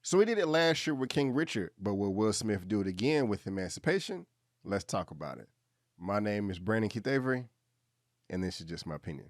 So we did it last year with King Richard, but will Will Smith do it again with Emancipation? Let's talk about it. My name is Brandon Keith Avery, and this is just my opinion.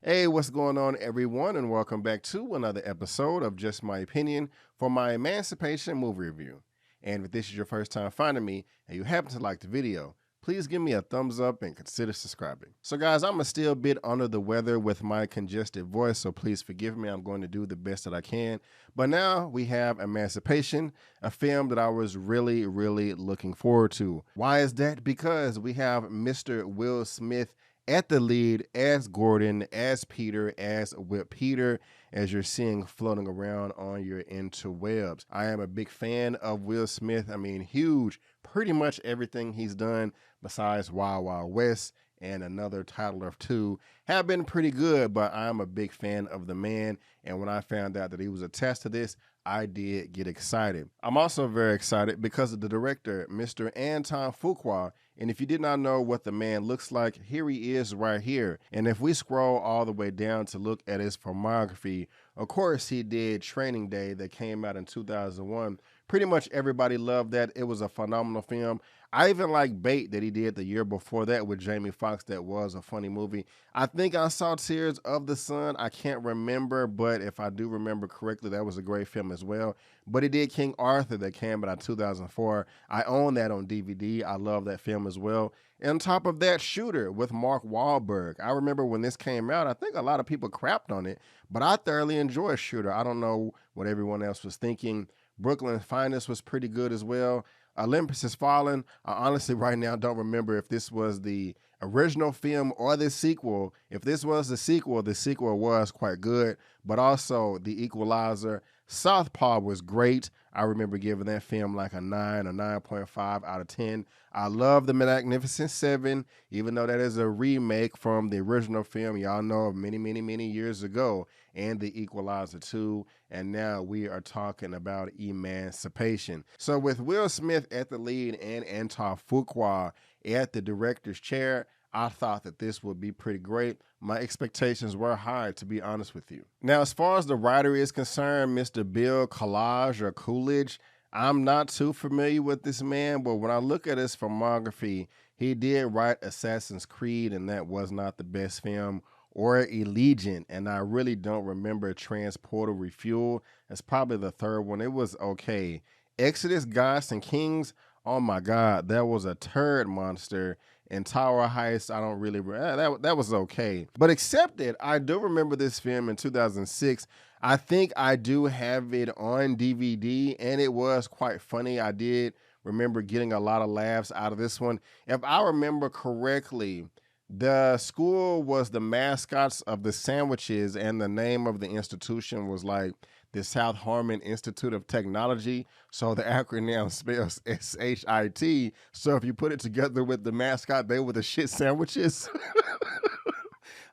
Hey, what's going on, everyone, and welcome back to another episode of Just My Opinion for my Emancipation movie review. And if this is your first time finding me and you happen to like the video, please give me a thumbs up and consider subscribing. So guys, I'm still a bit under the weather with my congested voice, so please forgive me. I'm going to do the best that I can. But now we have Emancipation, a film that I was really looking forward to. Why is that? Because we have Mr. Will Smith at the lead as Gordon, as Peter, as Whip Peter, as you're seeing floating around on your interwebs. I am a big fan of Will Smith. I mean, huge. Pretty much everything he's done besides Wild Wild West and another title or two have been pretty good, but I'm a big fan of the man. And when I found out that he was attached to this, I did get excited. I'm also very excited because of the director, Mr. Anton Fuqua. And if you did not know what the man looks like, here he is right here. And if we scroll all the way down to look at his filmography, of course, he did Training Day that came out in 2001. Pretty much everybody loved that. It was a phenomenal film. I even like Bait that he did the year before that with Jamie Foxx. That was a funny movie. I think I saw Tears of the Sun. I can't remember, but if I do remember correctly, that was a great film as well. But he did King Arthur that came out in 2004. I own that on DVD. I love that film as well. And on top of that, Shooter with Mark Wahlberg. I remember when this came out, I think a lot of people crapped on it, but I thoroughly enjoyed Shooter. I don't know what everyone else was thinking. Brooklyn's Finest was pretty good as well. Olympus Has Fallen. I honestly right now don't remember if this was the original film or the sequel. If this was the sequel was quite good, but also The Equalizer. Southpaw was great. I remember giving that film like a 9 or 9.5 out of 10. I love The Magnificent Seven, even though that is a remake from the original film y'all know of many years ago, and The Equalizer 2. And now we are talking about Emancipation. So with Will Smith at the lead and Anton Fuqua at the director's chair, I thought that this would be pretty great. My expectations were high, to be honest with you. Now, as far as the writer is concerned, Mr. Bill Coolidge, I'm not too familiar with this man, but when I look at his filmography, he did write Assassin's Creed, and that was not the best film, or Allegiant, and I really don't remember Transporter Refuel. That's probably the third one. It was okay. Exodus, Gods, and Kings, oh my God, that was a turd monster. And Tower Heist, I don't really, that was okay. But Accepted, I do remember this film in 2006. I think I do have it on DVD, and it was quite funny. I did remember getting a lot of laughs out of this one. If I remember correctly, the school was the mascots of the sandwiches, and the name of the institution was like the South Harmon Institute of Technology. So the acronym spells SHIT. So if you put it together with the mascot, they were the shit sandwiches.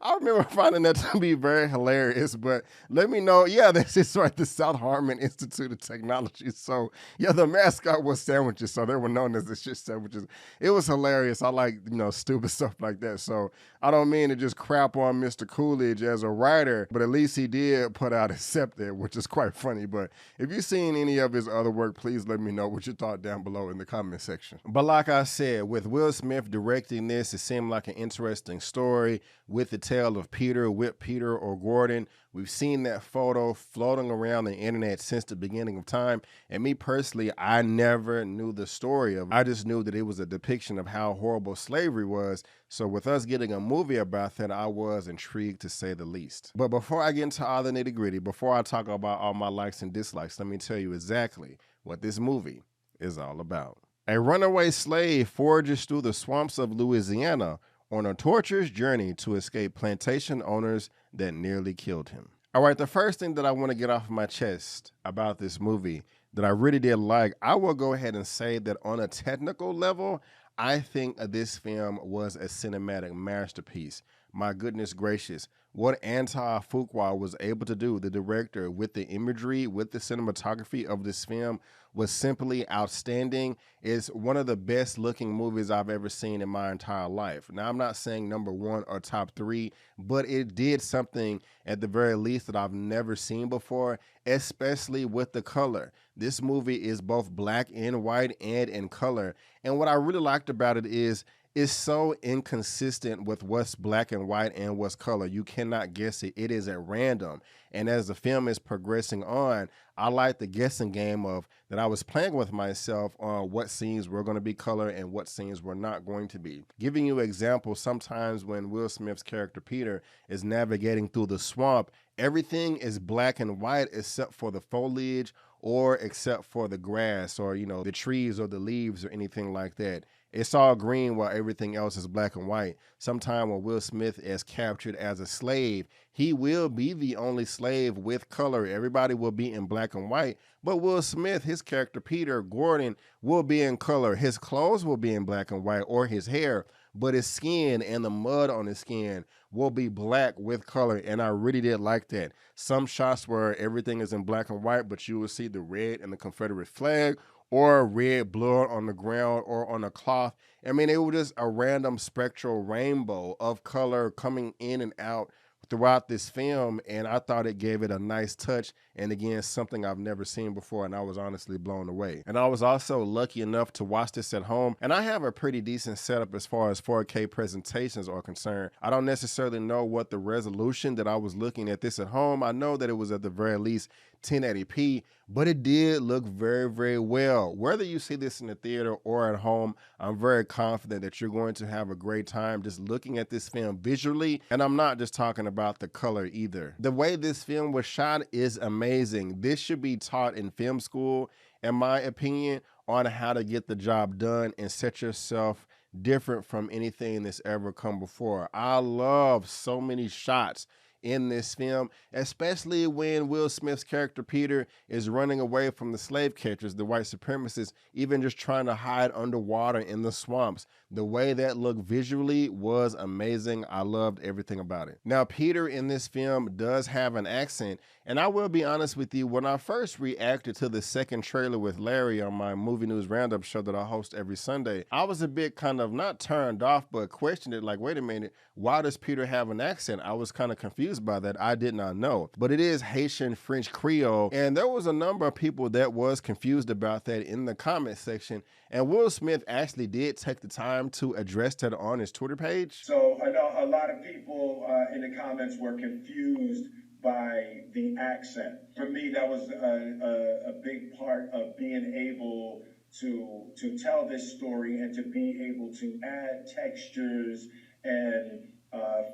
I remember finding that to be very hilarious, but let me know. Yeah, this is right, the South Harmon Institute of Technology. So yeah, the mascot was sandwiches, so they were known as the shit sandwiches. It was hilarious. I like, stupid stuff like that. So I don't mean to just crap on Mr. Coolidge as a writer, but at least he did put out Accepted, which is quite funny. But if you've seen any of his other work, please let me know what you thought down below in the comment section. But like I said, with Will Smith directing this, it seemed like an interesting story with the tale of Peter, Whip Peter, or Gordon. We've seen that photo floating around the internet since the beginning of time. And me personally, I never knew the story of it. I just knew that it was a depiction of how horrible slavery was. So with us getting a movie about that, I was intrigued to say the least. But before I get into all the nitty gritty, before I talk about all my likes and dislikes, let me tell you exactly what this movie is all about. A runaway slave forages through the swamps of Louisiana on a torturous journey to escape plantation owners that nearly killed him. All right, the first thing that I want to get off of my chest about this movie that I really did like, I will go ahead and say that on a technical level, I think this film was a cinematic masterpiece. My goodness gracious, what Anton Fuqua was able to do, the director, with the imagery, with the cinematography of this film was simply outstanding. It's one of the best looking movies I've ever seen in my entire life. Now, I'm not saying number one or top three, but it did something at the very least that I've never seen before, especially with the color. This movie is both black and white and in color. And what I really liked about it is it's so inconsistent with what's black and white and what's color. You cannot guess it. It is at random. And as the film is progressing on, I like the guessing game of that I was playing with myself on what scenes were going to be color and what scenes were not going to be. Giving you examples, sometimes when Will Smith's character Peter is navigating through the swamp, everything is black and white except for the foliage or except for the grass or, the trees or the leaves or anything like that. It's all green while everything else is black and white. Sometime when Will Smith is captured as a slave, he will be the only slave with color. Everybody will be in black and white, but Will Smith, his character Peter Gordon, will be in color. His clothes will be in black and white, or his hair, but his skin and the mud on his skin will be black with color, and I really did like that. Some shots where everything is in black and white, but you will see the red and the Confederate flag, or red blood on the ground or on a cloth. I mean, it was just a random spectral rainbow of color coming in and out throughout this film, and I thought it gave it a nice touch, and again, something I've never seen before, and I was honestly blown away. And I was also lucky enough to watch this at home, and I have a pretty decent setup as far as 4K presentations are concerned. I don't necessarily know what the resolution that I was looking at this at home. I know that it was at the very least 1080p, but it did look very, very well. Whether you see this in the theater or at home, I'm very confident that you're going to have a great time just looking at this film visually, and I'm not just talking about the color either. The way this film was shot is amazing. This should be taught in film school, in my opinion, on how to get the job done and set yourself different from anything that's ever come before. I love so many shots in this film, especially when Will Smith's character Peter is running away from the slave catchers, the white supremacists, even just trying to hide underwater in the swamps. The way that looked visually was amazing. I loved everything about it. Now, Peter in this film does have an accent, and I will be honest with you, when I first reacted to the second trailer with Larry on my Movie News Roundup show that I host every Sunday, I was a bit kind of not turned off, but questioned it, like, wait a minute, why does Peter have an accent? I was kind of confused by that. I did not know, but it is Haitian French Creole, and there was a number of people that was confused about that in the comment section, and Will Smith actually did take the time to address that on his Twitter page. So I know a lot of people in the comments were confused by the accent. For me, that was a big part of being able to tell this story and to be able to add textures and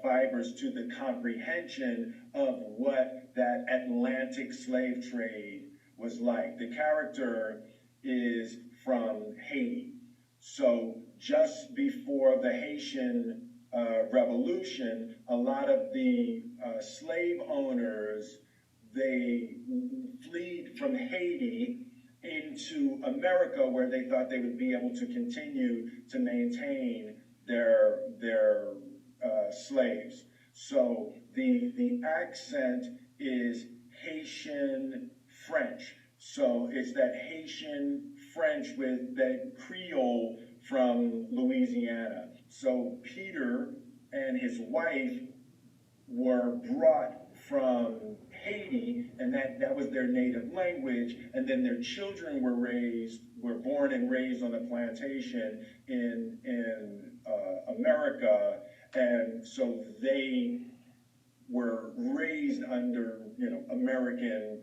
fibers to the comprehension of what that Atlantic slave trade was like. The character is from Haiti. So just before the Haitian Revolution, a lot of the slave owners, they fled from Haiti into America, where they thought they would be able to continue to maintain their slaves. So the accent is Haitian French. So it's that Haitian French with that Creole from Louisiana. So Peter and his wife were brought from Haiti, and that was their native language, and then their children were born and raised on a plantation in America, and so they were raised under American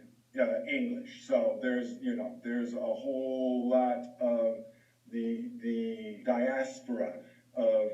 English. So there's a whole lot of the diaspora of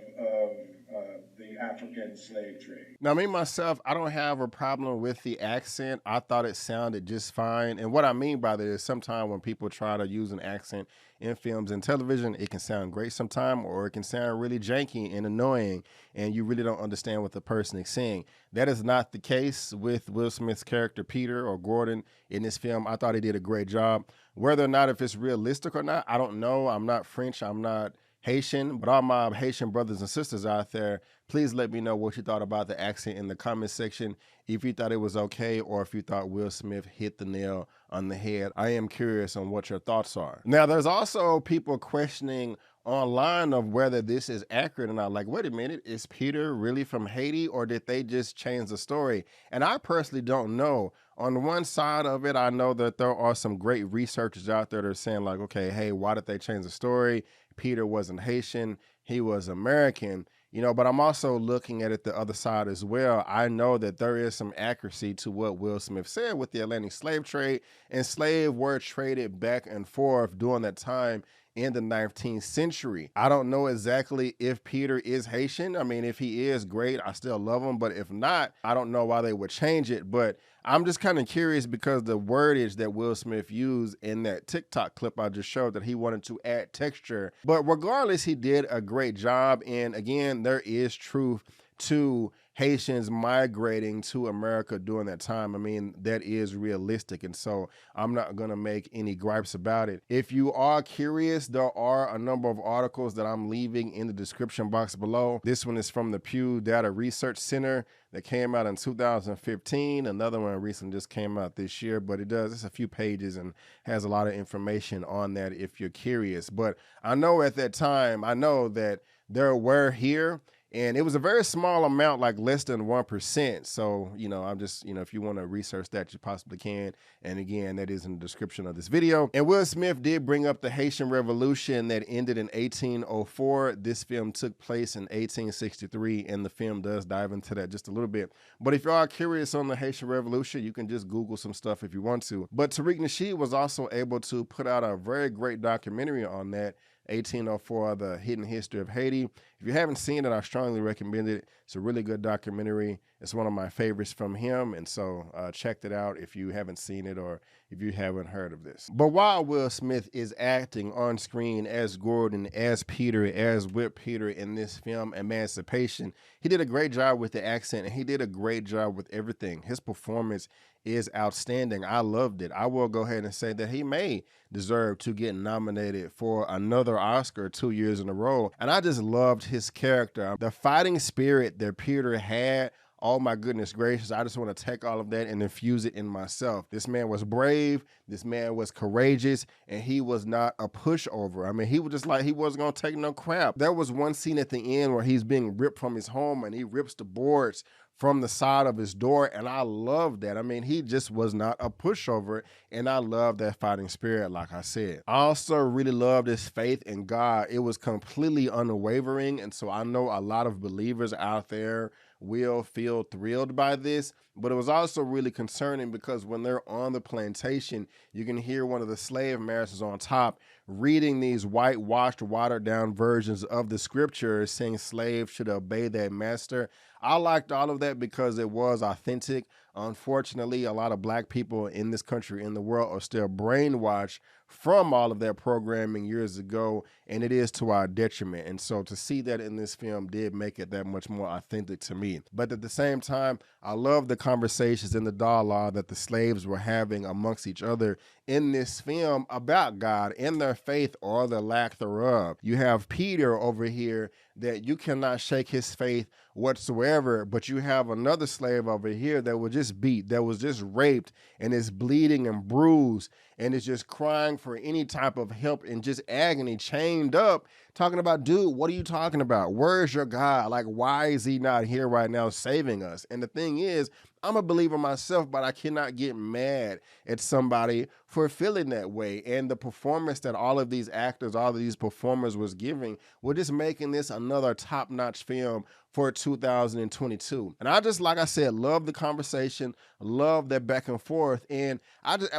the African slave trade. Now, me myself, I don't have a problem with the accent. I thought it sounded just fine. And what I mean by that is sometimes when people try to use an accent in films and television, it can sound great sometimes, or it can sound really janky and annoying, and you really don't understand what the person is saying. That is not the case with Will Smith's character Peter or Gordon in this film. I thought he did a great job. Whether or not if it's realistic or not, I don't know. I'm not French. I'm not Haitian, but all my Haitian brothers and sisters out there, Please let me know what you thought about the accent in the comment section. If you thought it was okay, or if you thought Will Smith hit the nail on the head. I am curious on what your thoughts are. Now, there's also people questioning online of whether this is accurate or not. Like, wait a minute, is Peter really from Haiti, or did they just change the story? And I personally don't know. On one side of it, I know that there are some great researchers out there that are saying like, okay, hey, why did they change the story? Peter wasn't Haitian, he was American. You know, but I'm also looking at it the other side as well. I know that there is some accuracy to what Will Smith said with the Atlantic slave trade, and slaves were traded back and forth during that time in the 19th century. I don't know exactly if Peter is Haitian. I mean, if he is, great, I still love him. But if not, I don't know why they would change it. But I'm just kind of curious because the wordage that Will Smith used in that TikTok clip I just showed, that he wanted to add texture. But regardless, he did a great job. And again, there is truth to Haitians migrating to America during that time. I mean, that is realistic. And so I'm not going to make any gripes about it. If you are curious, there are a number of articles that I'm leaving in the description box below. This one is from the Pew Data Research Center that came out in 2015. Another one recently just came out this year, but it's a few pages and has a lot of information on that if you're curious. But I know at that time, I know that there were here, and it was a very small amount, like less than 1%. So, you know, I'm just, you know, if you want to research that, you possibly can. And again, that is in the description of this video. And Will Smith did bring up the Haitian Revolution that ended in 1804. This film took place in 1863, and the film does dive into that just a little bit. But if you are curious on the Haitian Revolution, you can just Google some stuff if you want to. But Tariq Nasheed was also able to put out a very great documentary on that, 1804, The Hidden History of Haiti. If you haven't seen it, I strongly recommend it. It's a really good documentary. It's one of my favorites from him, and so check it out if you haven't seen it or if you haven't heard of this. But while Will Smith is acting on screen as Gordon, as Peter, as Whip Peter in this film, Emancipation, he did a great job with the accent, and he did a great job with everything. His performance is outstanding. I loved it. I will go ahead and say that he may deserve to get nominated for another Oscar 2 years in a row. And I just loved his character. The fighting spirit that Peter had, oh my goodness gracious, I just want to take all of that and infuse it in myself. This man was brave, this man was courageous, and he was not a pushover. I mean, he was just like, he wasn't going to take no crap. There was one scene at the end where he's being ripped from his home, and he rips the boards from the side of his door, and I love that. I mean, he just was not a pushover, and I love that fighting spirit, like I said. I also really loved his faith in God. It was completely unwavering, and so I know a lot of believers out there will feel thrilled by this, but it was also really concerning because when they're on the plantation, you can hear one of the slave masters on top reading these whitewashed, watered down versions of the scriptures saying slaves should obey their master. I liked all of that because it was authentic. Unfortunately, a lot of black people in this country, in the world, are still brainwashed from all of that programming years ago, and it is to our detriment. And so to see that in this film did make it that much more authentic to me. But at the same time, I love the conversations and the dialogue that the slaves were having amongst each other in this film about God and their faith or the lack thereof. You have Peter over here that you cannot shake his faith whatsoever, but you have another slave over here that was just beat, that was just raped, and is bleeding and bruised, and is just crying for any type of help and just agony, chained up, talking about, dude, what are you talking about? Where's your God? Like, why is he not here right now saving us? And the thing is, I'm a believer myself, but I cannot get mad at somebody for feeling that way. And the performance that all of these actors, all of these performers was giving, were just making this another top-notch film for 2022. And I just, like I said, love the conversation, love that back and forth. And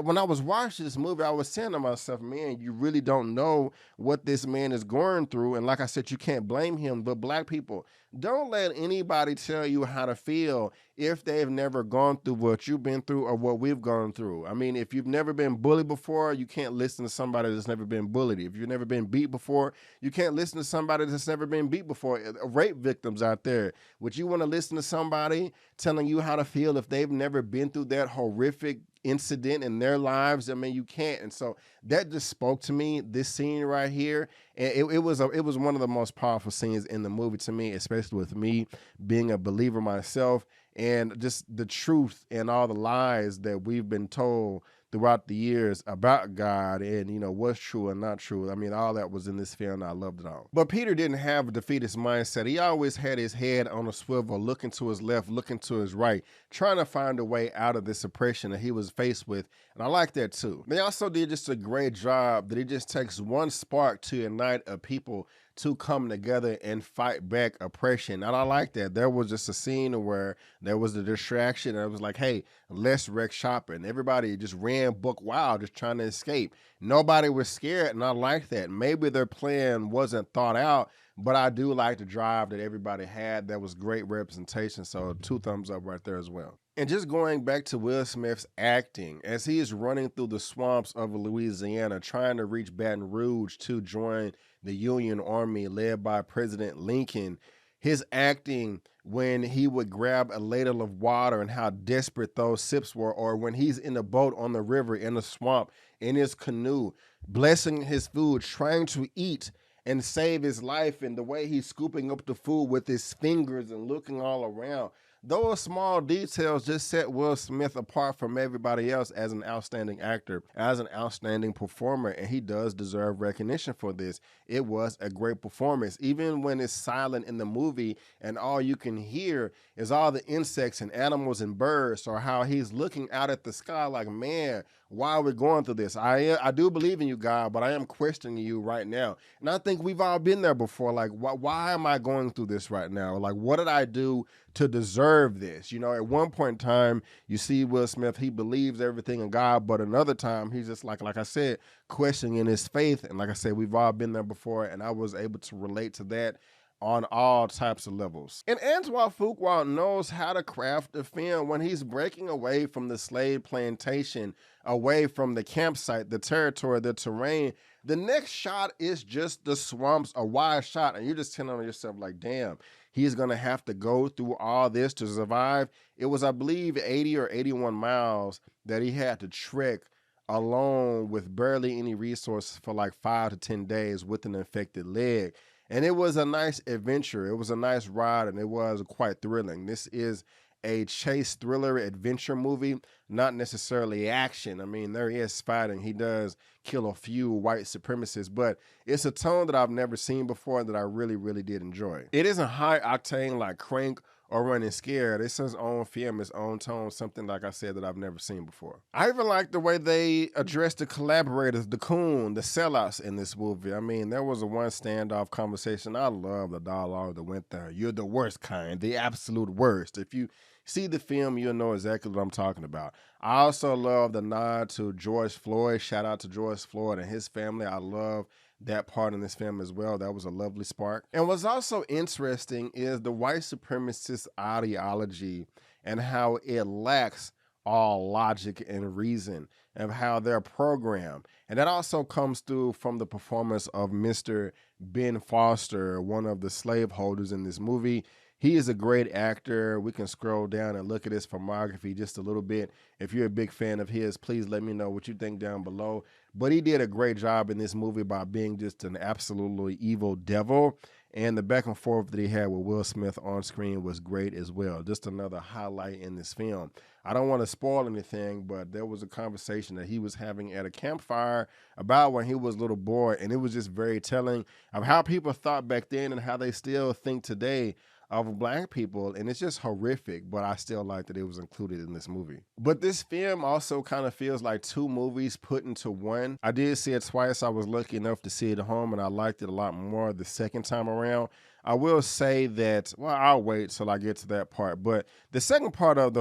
when I was watching this movie, I was saying to myself, man, you really don't know what this man is going through. And like I said, you can't blame him, but black people, don't let anybody tell you how to feel if they've never gone through what you've been through or what we've gone through. I mean, if you've never been bullied before, you can't listen to somebody that's never been bullied. If you've never been beat before, you can't listen to somebody that's never been beat before. Rape victims out there, would you want to listen to somebody telling you how to feel if they've never been through that horrific incident in their lives, I mean, you can't. And so that just spoke to me, this scene right here. And it was one of the most powerful scenes in the movie to me, especially with me being a believer myself, and just the truth and all the lies that we've been told throughout the years about God and, you know, what's true and not true. I mean, all that was in this film. I loved it all. But Peter didn't have a defeatist mindset. He always had his head on a swivel, looking to his left, looking to his right, trying to find a way out of this oppression that he was faced with. And I like that too. They also did just a great job that it just takes one spark to ignite a people to come together and fight back oppression. And I like that. There was just a scene where there was a distraction and it was like, hey, let's wreck shopping. Everybody just ran buck wild, just trying to escape. Nobody was scared, and I like that. Maybe their plan wasn't thought out, but I do like the drive that everybody had. That was great representation, so 2 thumbs up right there as well. And just going back to Will Smith's acting, as he is running through the swamps of Louisiana, trying to reach Baton Rouge to join the Union Army led by President Lincoln, his acting when he would grab a ladle of water and how desperate those sips were, or when he's in a boat on the river in the swamp in his canoe, blessing his food, trying to eat and save his life, and the way he's scooping up the food with his fingers and looking all around. Those small details just set Will Smith apart from everybody else as an outstanding actor, as an outstanding performer, and he does deserve recognition for this. It was a great performance. Even when it's silent in the movie and all you can hear is all the insects and animals and birds, or how he's looking out at the sky like, man, why are we going through this? I do believe in you, God, but I am questioning you right now. And I think we've all been there before. Like, why am I going through this right now? Like, what did I do to deserve this? You know, at one point in time, you see Will Smith, he believes everything in God, but another time, he's just like I said, questioning his faith. And like I said, we've all been there before, and I was able to relate to that on all types of levels. And Antoine Fuqua knows how to craft a film when he's breaking away from the slave plantation, away from the campsite, the territory, the terrain. The next shot is just the swamps, a wide shot, and you're just telling yourself like, damn, he's gonna have to go through all this to survive. It was, I believe, 80 or 81 miles that he had to trek alone with barely any resources for like 5 to 10 days with an infected leg. And it was a nice adventure. It was a nice ride, and it was quite thrilling. This is a chase thriller adventure movie, not necessarily action. I mean, there is fighting. He does kill a few white supremacists, but it's a tone that I've never seen before that I really, really did enjoy. It isn't high octane like Crank or Running Scared. It's his own film, his own tone, something, like I said, that I've never seen before. I even like the way they addressed the collaborators, the coon, the sellouts in this movie. I mean, there was a one standoff conversation. I love the dialogue that went there. You're the worst kind, the absolute worst. If you see the film, you'll know exactly what I'm talking about. I also love the nod to George Floyd. Shout out to George Floyd and his family. I love that part in this film as well. That was a lovely spark. And what's also interesting is the white supremacist ideology and how it lacks all logic and reason, and how they're programmed. And that also comes through from the performance of Mr. Ben Foster, one of the slaveholders in this movie. He is a great actor. We can scroll down and look at his filmography just a little bit. If you're a big fan of his, please let me know what you think down below. But he did a great job in this movie by being just an absolutely evil devil. And the back and forth that he had with Will Smith on screen was great as well. Just another highlight in this film. I don't want to spoil anything, but there was a conversation that he was having at a campfire about when he was a little boy, and it was just very telling of how people thought back then and how they still think today of Black people, and it's just horrific, but I still like that it was included in this movie. But this film also kind of feels like 2 movies put into one. I did see it twice. I was lucky enough to see it at home, and I liked it a lot more the second time around. I will say that, well, I'll wait till I get to that part, but the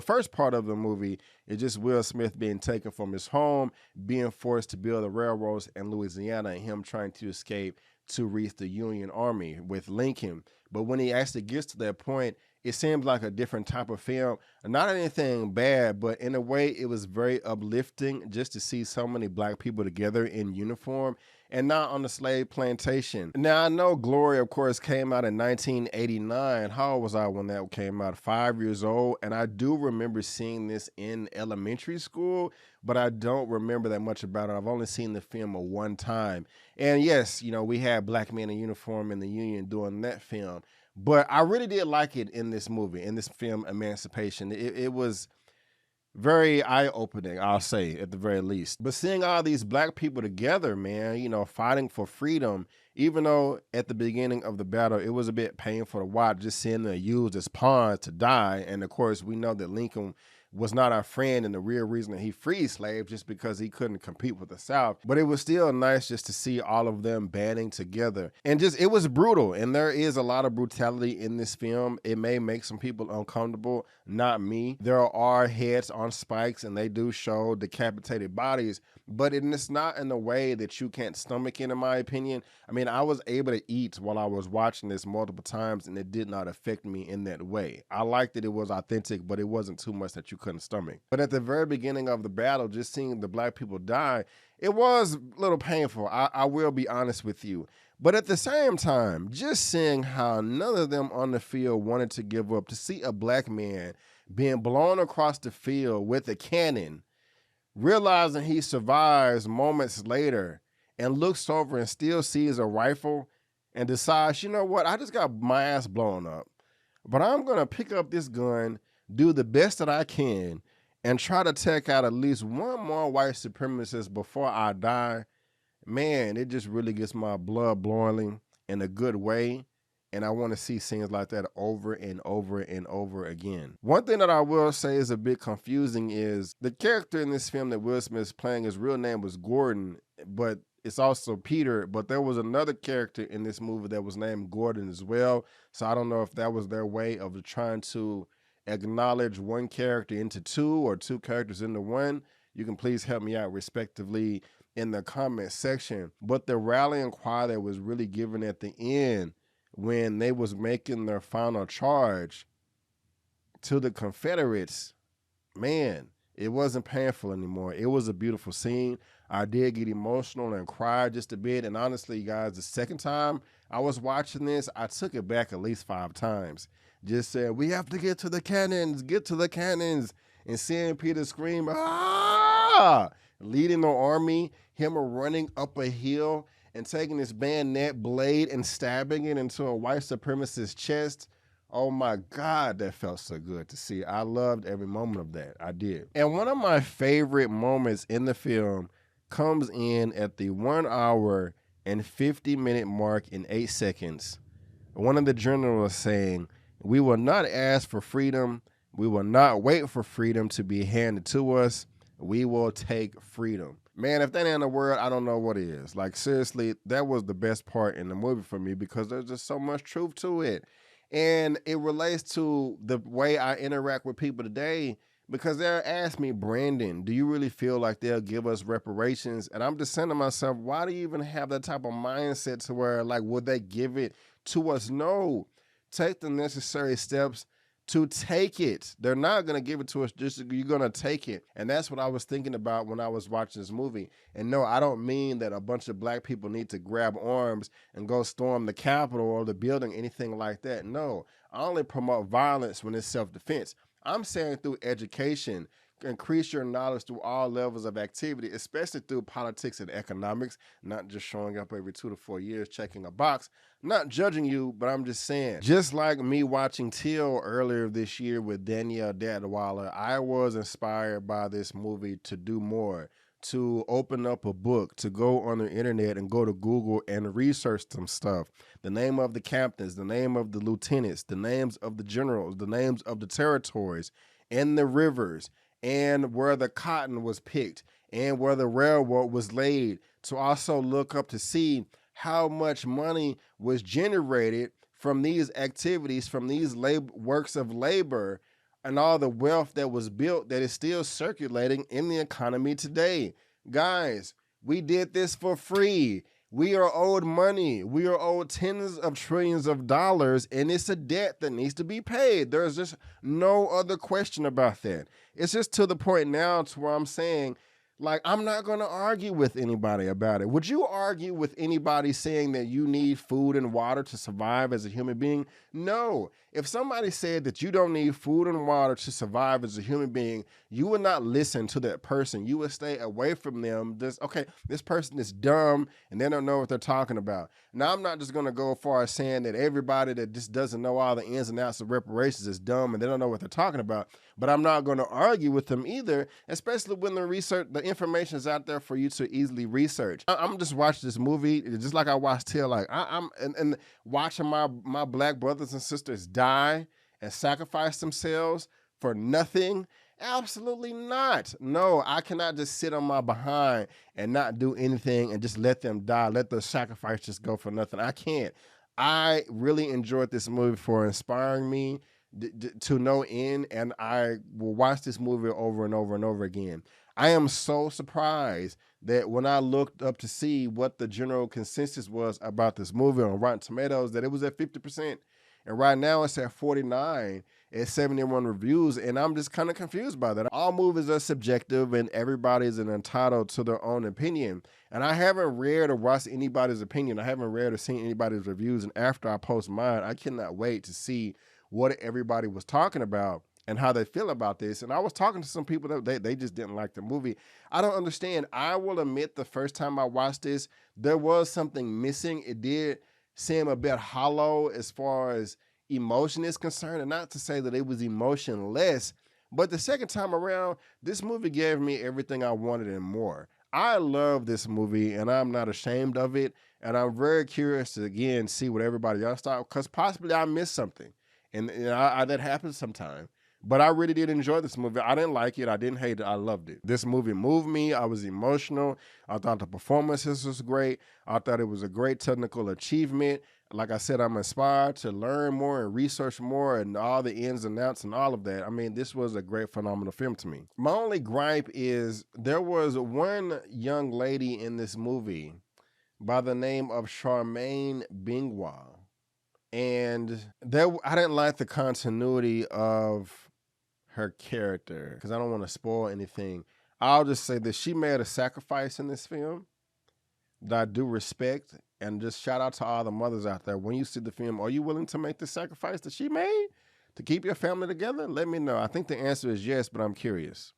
first part of the movie is just Will Smith being taken from his home, being forced to build the railroads in Louisiana, and him trying to escape to reach the Union Army with Lincoln. But when he actually gets to that point, it seemed like a different type of film. Not anything bad, but in a way, it was very uplifting just to see so many black people together in uniform and not on the slave plantation. Now, I know Glory, of course, came out in 1989. How old was I when that came out? 5 years old. And I do remember seeing this in elementary school, but I don't remember that much about it. I've only seen the film one time. And yes, you know, we had black men in uniform in the Union doing that film. But I really did like it in this movie, in this film, Emancipation. It was very eye-opening, I'll say, at the very least. But seeing all these black people together, man, you know, fighting for freedom, even though at the beginning of the battle, it was a bit painful to watch, just seeing them used as pawns to die. And of course, we know that Lincoln was not our friend and the real reason that he freed slaves just because he couldn't compete with the South. But it was still nice just to see all of them banding together. And just, it was brutal. And there is a lot of brutality in this film. It may make some people uncomfortable, not me. There are heads on spikes and they do show decapitated bodies, but it's not in a way that you can't stomach it, in my opinion. I mean, I was able to eat while I was watching this multiple times and it did not affect me in that way. I liked that it was authentic, but it wasn't too much that you couldn't stomach. But at the very beginning of the battle, just seeing the black people die, it was a little painful. I will be honest with you. But at the same time, just seeing how none of them on the field wanted to give up, to see a black man being blown across the field with a cannon, realizing he survives moments later and looks over and still sees a rifle and decides, you know what, I just got my ass blown up, but I'm going to pick up this gun, do the best that I can, and try to take out at least one more white supremacist before I die. Man, it just really gets my blood boiling in a good way. And I want to see scenes like that over and over and over again. One thing that I will say is a bit confusing is the character in this film that Will Smith is playing, his real name was Gordon, but it's also Peter. But there was another character in this movie that was named Gordon as well. So I don't know if that was their way of trying to acknowledge one character into two or two characters into one. You can please help me out respectively in the comment section. But the rallying cry that was really given at the end when they was making their final charge to the Confederates, man, it wasn't painful anymore. It was a beautiful scene. I did get emotional and cry just a bit. And honestly, guys, the second time I was watching this, I took it back at least 5 times. Just said, we have to get to the cannons, get to the cannons. And seeing Peter scream, ah, leading the army, him running up a hill and taking this bayonet blade and stabbing it into a white supremacist's chest. Oh my God, that felt so good to see. I loved every moment of that. I did. And one of my favorite moments in the film comes in at the 1 hour and 50-minute mark in 8 seconds. One of the generals saying, we will not ask for freedom. We will not wait for freedom to be handed to us. We will take freedom. Man, if that ain't a word, I don't know what is. Like, seriously, that was the best part in the movie for me because there's just so much truth to it. And it relates to the way I interact with people today because they'll ask me, Brandon, do you really feel like they'll give us reparations? And I'm just saying to myself, why do you even have that type of mindset to where, like, would they give it to us? No. Take the necessary steps to take it. They're not going to give it to us, just you're going to take it. And that's what I was thinking about when I was watching this movie. And no, I don't mean that a bunch of black people need to grab arms and go storm the Capitol or the building, anything like that. No, I only promote violence when it's self-defense. I'm saying through education, increase your knowledge through all levels of activity, especially through politics and economics, not just showing up every 2 to 4 years, checking a box. Not judging you, but I'm just saying, just like me watching Till earlier this year with Danielle Dadwala, I was inspired by this movie to do more, to open up a book, to go on the internet and go to Google and research some stuff. The name of the captains, the name of the lieutenants, the names of the generals, the names of the territories and the rivers, and where the cotton was picked and where the railroad was laid, to also look up to see how much money was generated from these activities, from these works of labor, and all the wealth that was built that is still circulating in the economy today. Guys, we did this for free. We are owed money. We are owed tens of trillions of dollars, and it's a debt that needs to be paid. There's just no other question about that. It's just to the point now to where I'm saying, like, I'm not going to argue with anybody about it. Would you argue with anybody saying that you need food and water to survive as a human being? No. If somebody said that you don't need food and water to survive as a human being, you would not listen to that person. You would stay away from them. Okay, this person is dumb and they don't know what they're talking about. Now, I'm not just going to go as far as saying that everybody that just doesn't know all the ins and outs of reparations is dumb and they don't know what they're talking about, but I'm not going to argue with them either, especially when the information is out there for you to easily research. I'm just watching this movie, just like I watched Till, like I'm watching my black brothers and sisters die and sacrifice themselves for nothing. Absolutely not. No, I cannot just sit on my behind and not do anything and just let them die, let the sacrifice just go for nothing. I can't. I really enjoyed this movie for inspiring me to no end, and I will watch this movie over and over and over again. I am so surprised that when I looked up to see what the general consensus was about this movie on Rotten Tomatoes, that it was at 50%. And right now it's at 49 at 71 reviews. And I'm just kind of confused by that. All movies are subjective and everybody's entitled to their own opinion. And I haven't read or watched anybody's opinion. I haven't read or seen anybody's reviews. And after I post mine, I cannot wait to see what everybody was talking about and how they feel about this. And I was talking to some people that they just didn't like the movie. I don't understand. I will admit the first time I watched this, there was something missing. It did seem a bit hollow as far as emotion is concerned, and not to say that it was emotionless, but the second time around, this movie gave me everything I wanted and more. I love this movie, and I'm not ashamed of it, and I'm very curious to, again, see what everybody else thought, because possibly I missed something, and that happens sometimes. But I really did enjoy this movie. I didn't like it. I didn't hate it. I loved it. This movie moved me. I was emotional. I thought the performances was great. I thought it was a great technical achievement. Like I said, I'm inspired to learn more and research more and all the ins and outs and all of that. I mean, this was a great, phenomenal film to me. My only gripe is there was one young lady in this movie by the name of Charmaine Bingwa. And I didn't like the continuity of her character, because I don't want to spoil anything. I'll just say that she made a sacrifice in this film that I do respect, and just shout out to all the mothers out there. When you see the film, are you willing to make the sacrifice that she made to keep your family together? Let me know. I think the answer is yes, but I'm curious.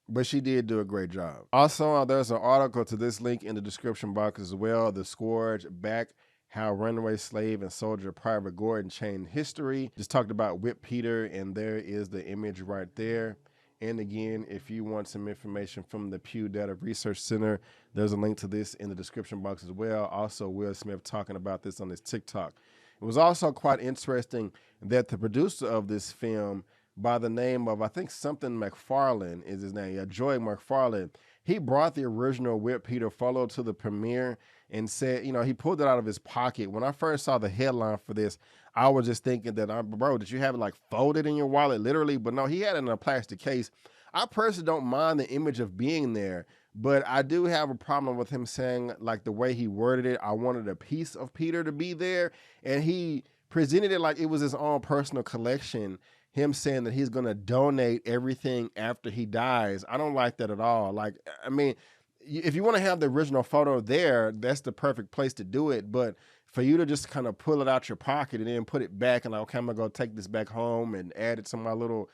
But she did do a great job. Also, there's an article to this link in the description box as well. The Scourge Back: How Runaway Slave and Soldier Private Gordon Changed History. Just talked about Whip Peter, and there is the image right there. And again, if you want some information from the Pew Data Research Center, there's a link to this in the description box as well. Also, Will Smith talking about this on his TikTok. It was also quite interesting that the producer of this film, by the name of, I think something McFarlane is his name, Joy McFarlane, he brought the original Whip Peter photo to the premiere and said, he pulled it out of his pocket. When I first saw the headline for this, I was just thinking that, bro, did you have it like folded in your wallet, literally? But no, he had it in a plastic case. I personally don't mind the image of being there, but I do have a problem with him saying, like, the way he worded it, I wanted a piece of Peter to be there. And he presented it like it was his own personal collection, him saying that he's going to donate everything after he dies. I don't like that at all. Like, I mean, if you want to have the original photo there, that's the perfect place to do it. But for you to just kind of pull it out your pocket and then put it back and like, okay, I'm going to go take this back home and add it to my little,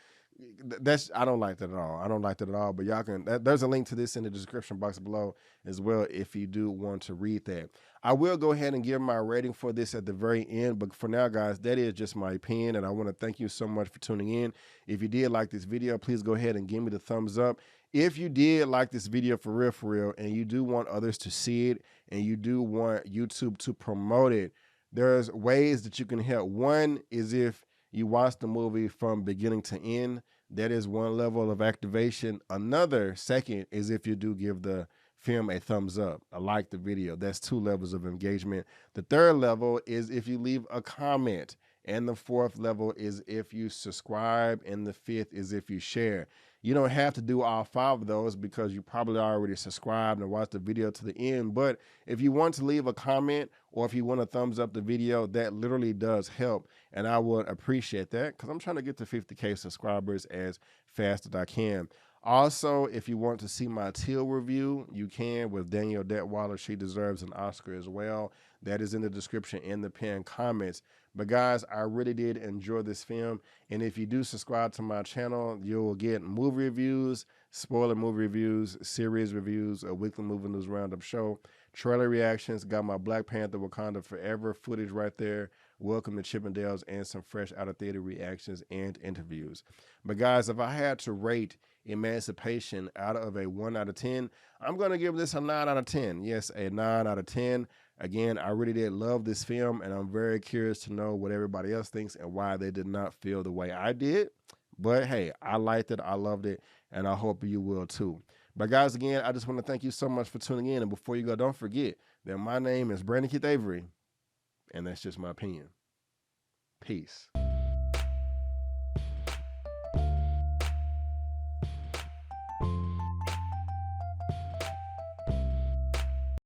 I don't like that at all. I don't like that at all. But y'all can, there's a link to this in the description box below as well if you do want to read that. I will go ahead and give my rating for this at the very end, but for now, guys, that is just my opinion, and I want to thank you so much for tuning in. If you did like this video, please go ahead and give me the thumbs up. If you did like this video for real, and you do want others to see it, and you do want YouTube to promote it, there's ways that you can help. One is if you watch the movie from beginning to end. That is one level of activation. Another, second, is if you do give the film a thumbs up, like the video. That's 2 levels of engagement. The third level is if you leave a comment And the fourth level is if you subscribe. And the fifth is if you share. You don't have to do all 5 of those because you probably already subscribed and watched the video to the end. But if you want to leave a comment or if you want to thumbs up the video, that literally does help. And I would appreciate that because I'm trying to get to 50K subscribers as fast as I can. Also, if you want to see my Till review, you can with Danielle Detweiler. She deserves an Oscar as well. That is in the description in the pinned comments. But guys, I really did enjoy this film. And if you do subscribe to my channel, you'll get movie reviews, spoiler movie reviews, series reviews, a weekly movie news roundup show, trailer reactions, got my Black Panther Wakanda Forever footage right there. Welcome to Chippendales and some fresh out of theater reactions and interviews. But guys, if I had to rate Emancipation out of a 1 out of 10, I'm going to give this a 9 out of 10. Yes, a 9 out of 10. Again, I really did love this film, and I'm very curious to know what everybody else thinks and why they did not feel the way I did. But hey, I liked it, I loved it, and I hope you will too. But guys, again, I just want to thank you so much for tuning in. And before you go, don't forget that my name is Brandon Keith Avery, and that's just my opinion. Peace.